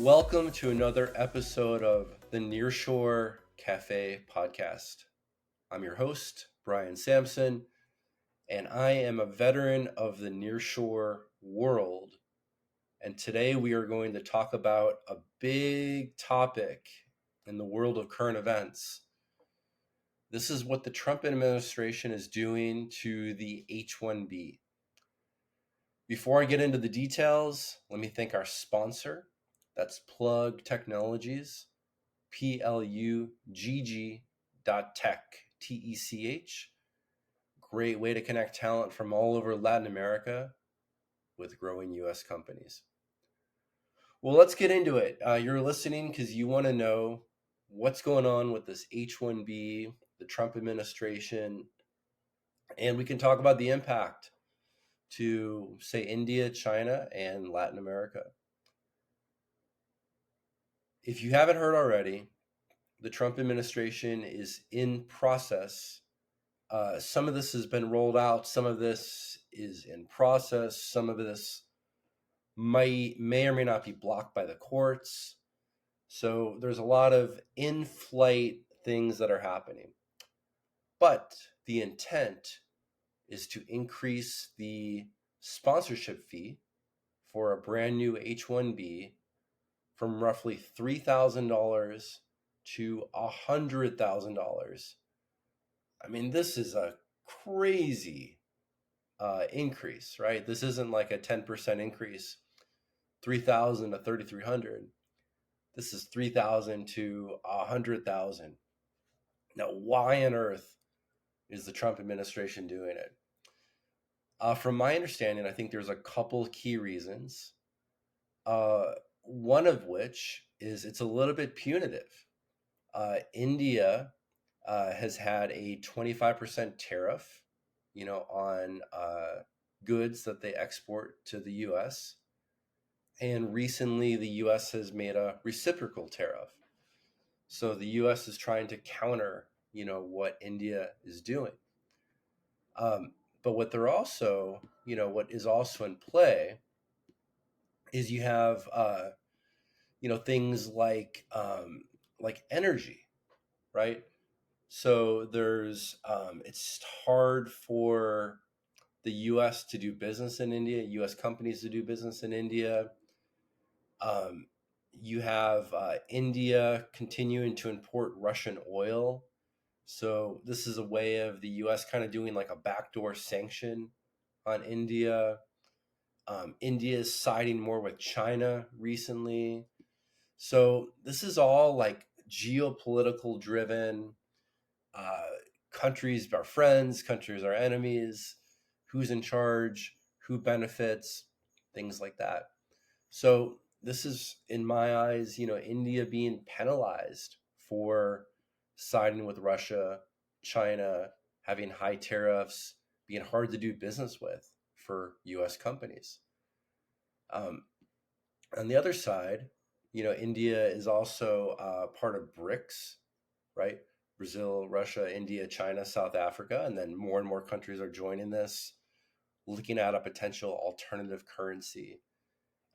Welcome to another episode of the Nearshore Cafe podcast. I'm your host, Brian Samson, and I am a veteran of the nearshore world. And today we are going to talk about a big topic in the world of current events. This is what the Trump administration is doing to the H1B. Before I get into the details, let me thank our sponsor. That's Plug Technologies, plugg.tech, Tech. Great way to connect talent from all over Latin America with growing US companies. Well, let's get into it. You're listening because you want to know what's going on with this H1B, the Trump administration, and we can talk about the impact to, say, India, China, and Latin America. If you haven't heard already, the Trump administration is in process. Some of this has been rolled out. Some of this is in process. Some of this may or may not be blocked by the courts. So there's a lot of in-flight things that are happening. But the intent is to increase the sponsorship fee for a brand new H1B from roughly $3,000 to $100,000. I mean, this is a crazy increase, right? This isn't like a 10% increase, 3,000 to 3,300. This is 3,000 to 100,000. Now, why on earth is the Trump administration doing it? From my understanding, I think there's a couple key reasons. One of which is it's a little bit punitive. India has had a 25% tariff, on goods that they export to the U.S. And recently, the U.S. has made a reciprocal tariff. So the U.S. is trying to counter, what India is doing. But what they're also, what is also in play is you have, things like energy, right? So there's, it's hard for the U.S. to do business in India, U.S. companies to do business in India. You have India continuing to import Russian oil. So this is a way of the U.S. kind of doing like a backdoor sanction on India. India is siding more with China recently. So this is all like geopolitical driven. Countries are friends, countries are enemies, who's in charge, who benefits, things like that. So this is, in my eyes, India being penalized for siding with Russia, China, having high tariffs, being hard to do business with for US companies. On the other side, India is also part of BRICS, right? Brazil, Russia, India, China, South Africa, and then more and more countries are joining this, looking at a potential alternative currency.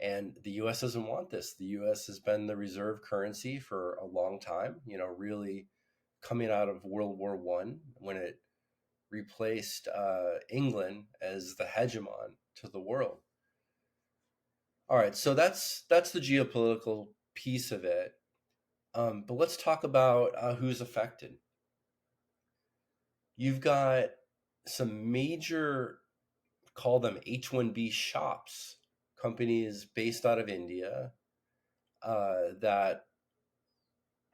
And the U.S. doesn't want this. The U.S. has been the reserve currency for a long time, really coming out of World War I when it replaced England as the hegemon to the world. All right, so that's the geopolitical piece of it. But let's talk about who's affected. You've got some major, call them H1B shops, companies based out of India that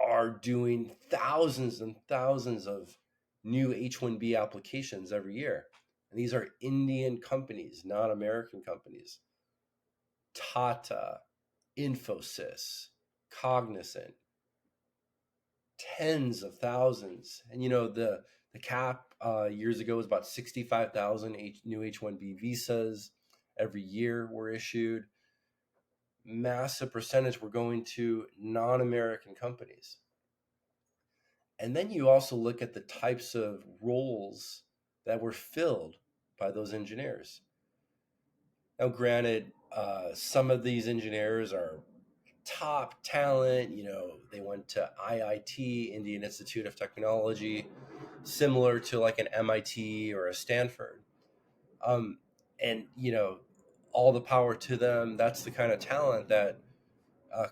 are doing thousands and thousands of new H1B applications every year. And these are Indian companies, not American companies. Tata, Infosys, Cognizant, tens of thousands. And the cap years ago was about 65,000 new H1B visas every year were issued. Massive percentage were going to non-American companies. And then you also look at the types of roles that were filled by those engineers. Now, granted, some of these engineers are top talent. They went to IIT, Indian Institute of Technology, similar to like an MIT or a Stanford. Um, and all the power to them. That's the kind of talent that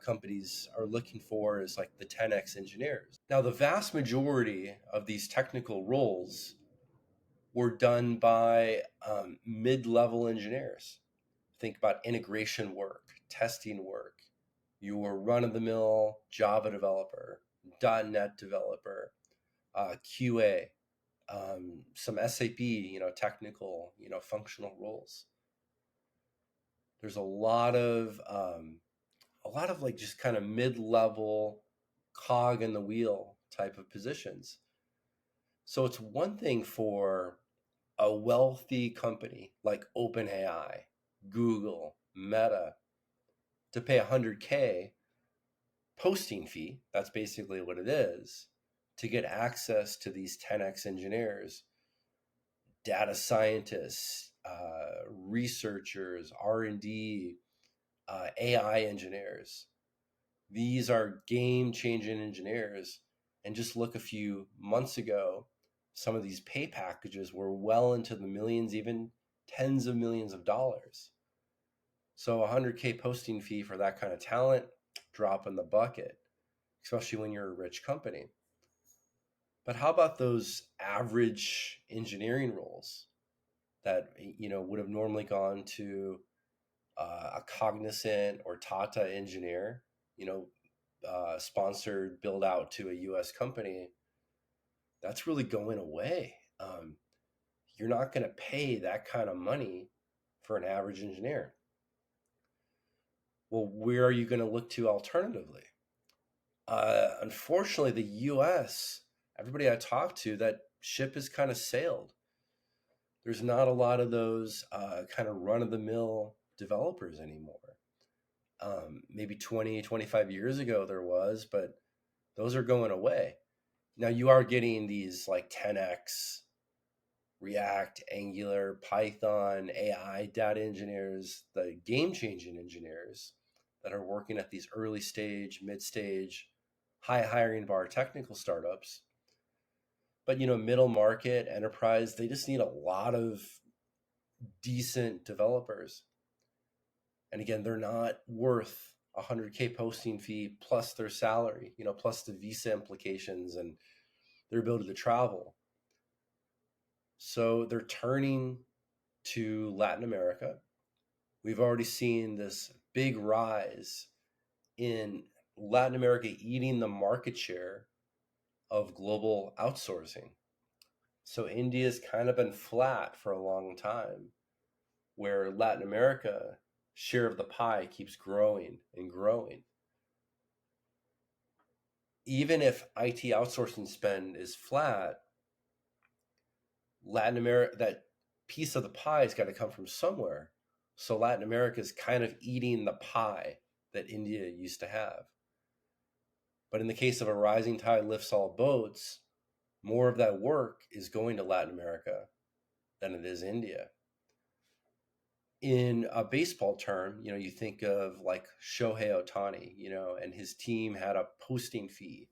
companies are looking for, is like the 10x engineers. Now, the vast majority of these technical roles were done by mid-level engineers. Think about integration work, testing work, your run-of-the-mill Java developer, .NET developer, QA, some SAP, technical, functional roles. There's a lot of like just kind of mid-level cog in the wheel type of positions. So it's one thing for a wealthy company like OpenAI, Google, Meta to pay 100K posting fee. That's basically what it is, to get access to these 10x engineers, data scientists, researchers, R&D, AI engineers. These are game-changing engineers. And just look a few months ago, some of these pay packages were well into the millions, even tens of millions of dollars. So 100K posting fee for that kind of talent, drop in the bucket, especially when you're a rich company. But how about those average engineering roles that would have normally gone to a Cognizant or Tata engineer, sponsored build out to a U.S. company? That's really going away. You're not going to pay that kind of money for an average engineer. Well, where are you going to look to alternatively? Unfortunately, the U.S., everybody I talk to, that ship has kind of sailed. There's not a lot of those kind of run-of-the-mill developers anymore. Maybe 20, 25 years ago there was, but those are going away. Now you are getting these like 10x React, Angular, Python, AI data engineers, the game-changing engineers that are working at these early stage, mid-stage, high hiring bar technical startups. But middle market, enterprise, they just need a lot of decent developers. And again, they're not worth 100K posting fee plus their salary, plus the visa implications and their ability to travel. So they're turning to Latin America. We've already seen this big rise in Latin America eating the market share of global outsourcing. So India's kind of been flat for a long time, where Latin America share of the pie keeps growing and growing. Even if IT outsourcing spend is flat, Latin America, that piece of the pie has got to come from somewhere. So Latin America is kind of eating the pie that India used to have. But in the case of a rising tide lifts all boats, more of that work is going to Latin America than it is India. In a baseball term, you think of like Shohei Ohtani, and his team had a posting fee,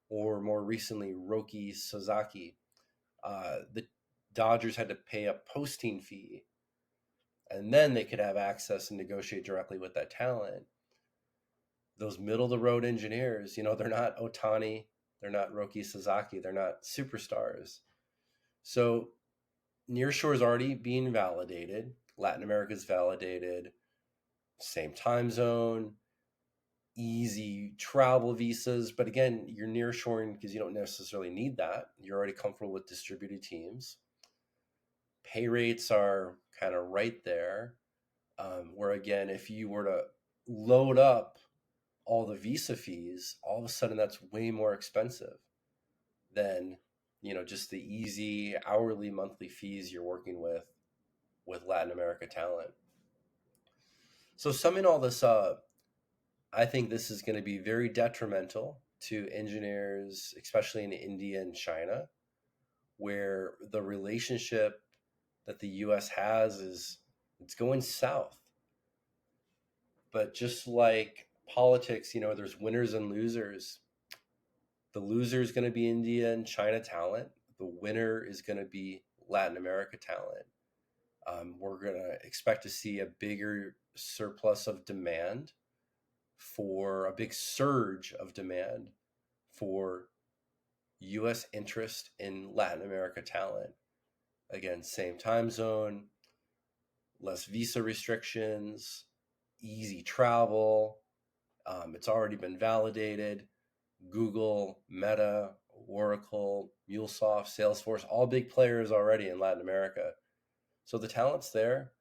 or more recently, Roki Sasaki. The Dodgers had to pay a posting fee, and then they could have access and negotiate directly with that talent. Those middle of the road engineers, they're not Ohtani, they're not Roki Sasaki, they're not superstars. So Nearshore is already being validated. Latin America is validated. Same time zone, easy travel visas. But again, you're nearshoring because you don't necessarily need that. You're already comfortable with distributed teams. Pay rates are kind of right there. Where again, if you were to load up all the visa fees, all of a sudden that's way more expensive than just the easy hourly, monthly fees you're working with Latin America talent. So summing all this up, I think this is going to be very detrimental to engineers, especially in India and China, where the relationship that the US has it's going south. But just like politics, there's winners and losers. The loser is going to be India and China talent. The winner is going to be Latin America talent. We're going to expect to see a bigger surplus of demand, for a big surge of demand for U.S. interest in Latin America talent. Again, same time zone, less visa restrictions, easy travel. It's already been validated. Google, Meta, Oracle, MuleSoft, Salesforce, all big players already in Latin America. So the talent's there,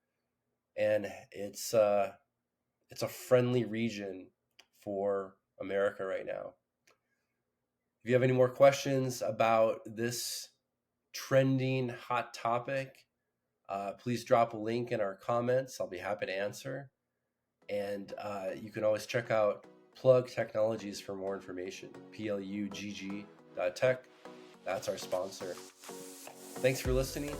and it's a friendly region for America right now. If you have any more questions about this trending hot topic, please drop a link in our comments. I'll be happy to answer. And you can always check out Plug Technologies for more information. plugg.tech. That's our sponsor. Thanks for listening.